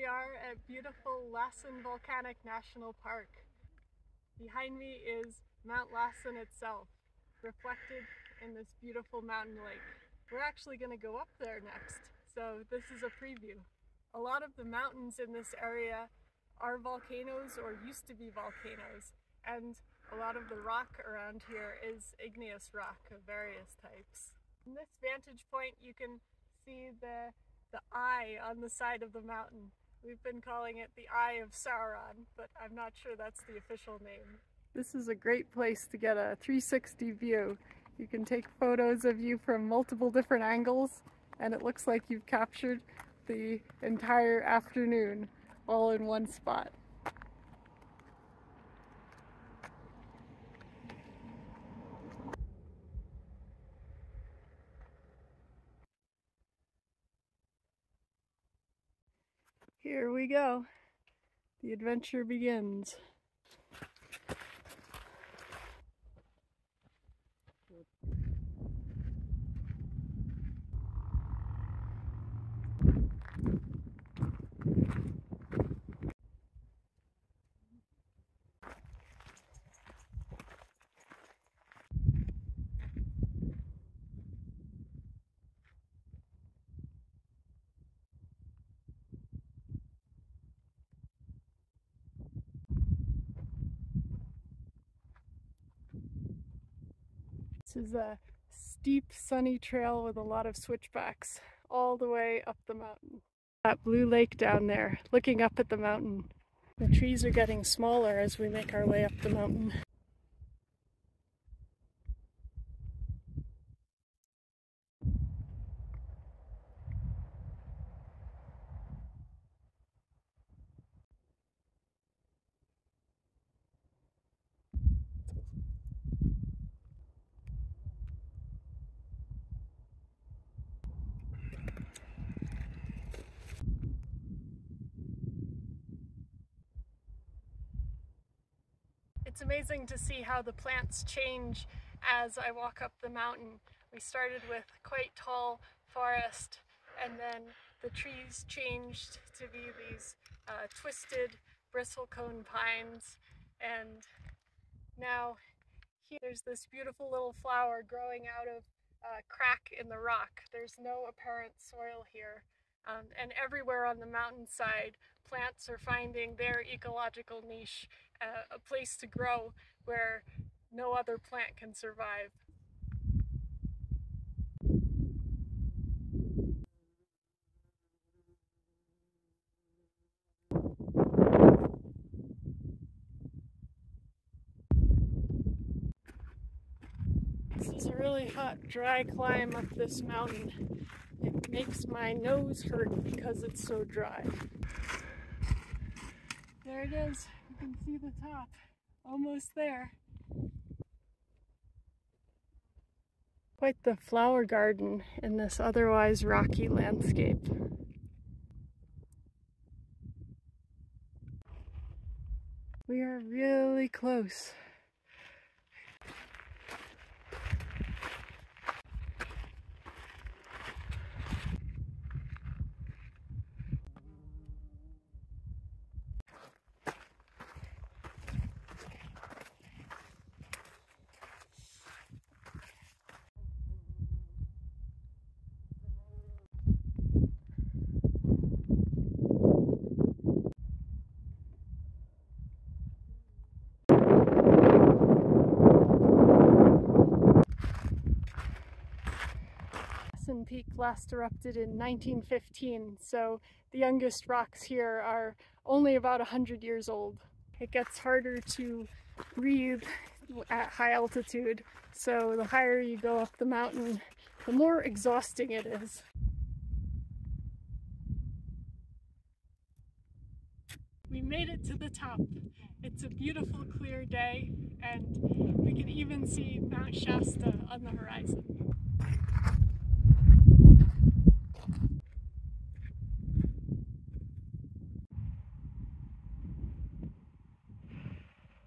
we are at beautiful Lassen Volcanic National Park. Behind me is Mount Lassen itself, reflected in this beautiful mountain lake. We're actually going to go up there next, so this is a preview. A lot of the mountains in this area are volcanoes or used to be volcanoes, and a lot of the rock around here is igneous rock of various types. From this vantage point you can see the eye on the side of the mountain. We've been calling it the Eye of Sauron, but I'm not sure that's the official name. This is a great place to get a 360 view. You can take photos of you from multiple different angles, and it looks like you've captured the entire afternoon all in one spot. Here we go. The adventure begins. This is a steep, sunny trail with a lot of switchbacks all the way up the mountain. That blue lake down there, looking up at the mountain. The trees are getting smaller as we make our way up the mountain. It's amazing to see how the plants change as I walk up the mountain. We started with quite tall forest, and then the trees changed to be these twisted bristlecone pines, and now here there's this beautiful little flower growing out of a crack in the rock. There's no apparent soil here. And everywhere on the mountainside, plants are finding their ecological niche, a place to grow where no other plant can survive. This is a really hot, dry climb up this mountain. It makes my nose hurt because it's so dry. There it is. You can see the top. Almost there. Quite the flower garden in this otherwise rocky landscape. We are really close. Lassen Peak last erupted in 1915, so the youngest rocks here are only about 100 years old. It gets harder to breathe at high altitude, so the higher you go up the mountain, the more exhausting it is. We made it to the top. It's a beautiful clear day, and we can even see Mount Shasta on the horizon.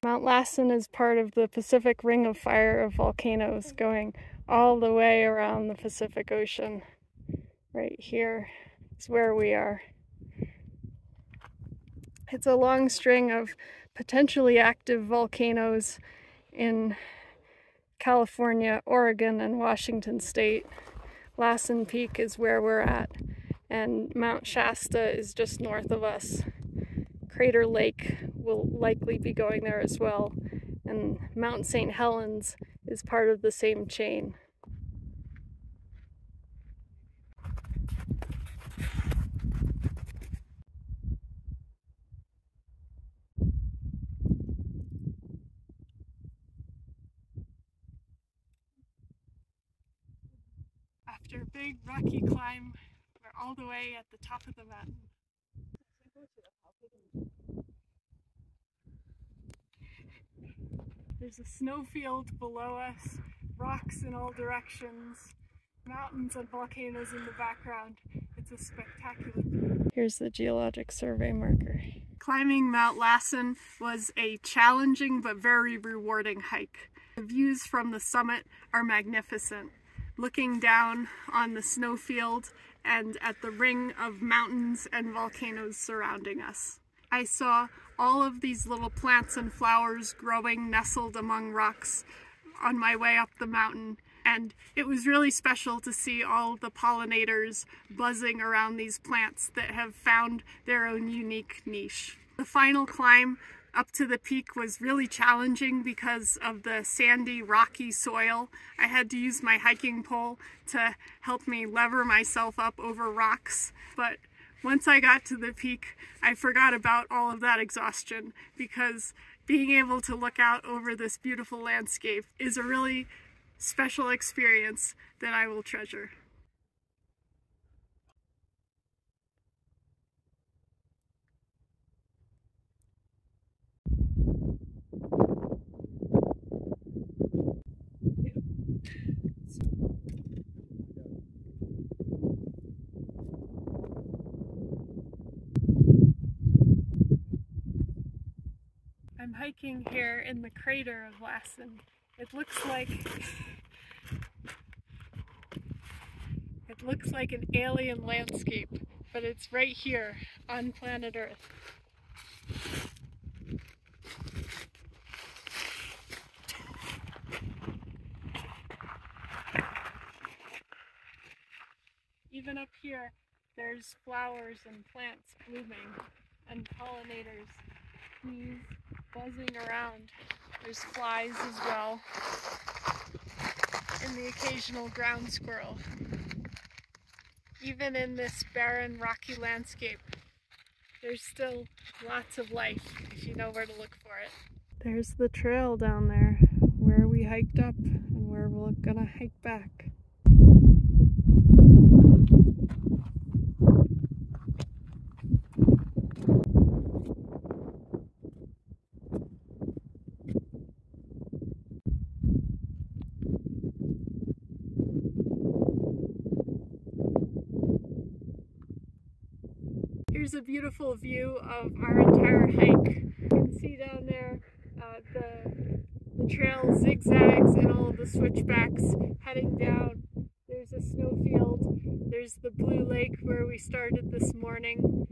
Mount Lassen is part of the Pacific Ring of Fire of volcanoes going all the way around the Pacific Ocean. Right here is where we are. It's a long string of potentially active volcanoes in California, Oregon, and Washington State. Lassen Peak is where we're at, and Mount Shasta is just north of us. Crater Lake will likely be going there as well, and Mount St. Helens is part of the same chain. After a big rocky climb, we're all the way at the top of the mountain. There's a snowfield below us, rocks in all directions, mountains and volcanoes in the background. It's a spectacular view. Here's the geologic survey marker. Climbing Mount Lassen was a challenging but very rewarding hike. The views from the summit are magnificent. Looking down on the snowfield and at the ring of mountains and volcanoes surrounding us. I saw all of these little plants and flowers growing nestled among rocks on my way up the mountain, and it was really special to see all the pollinators buzzing around these plants that have found their own unique niche. The final climb up to the peak was really challenging because of the sandy, rocky soil. I had to use my hiking pole to help me lever myself up over rocks, but once I got to the peak, I forgot about all of that exhaustion, because being able to look out over this beautiful landscape is a really special experience that I will treasure. I'm hiking here in the crater of Lassen. It looks like an alien landscape, but it's right here on planet Earth. Even up here, there's flowers and plants blooming, and pollinators, bees buzzing around. There's flies as well, and the occasional ground squirrel. Even in this barren, rocky landscape, there's still lots of life if you know where to look for it. There's the trail down there where we hiked up and where we're gonna hike back. Here's a beautiful view of our entire hike. You can see down there the trail zigzags and all of the switchbacks heading down. There's a snowfield. There's the blue lake where we started this morning.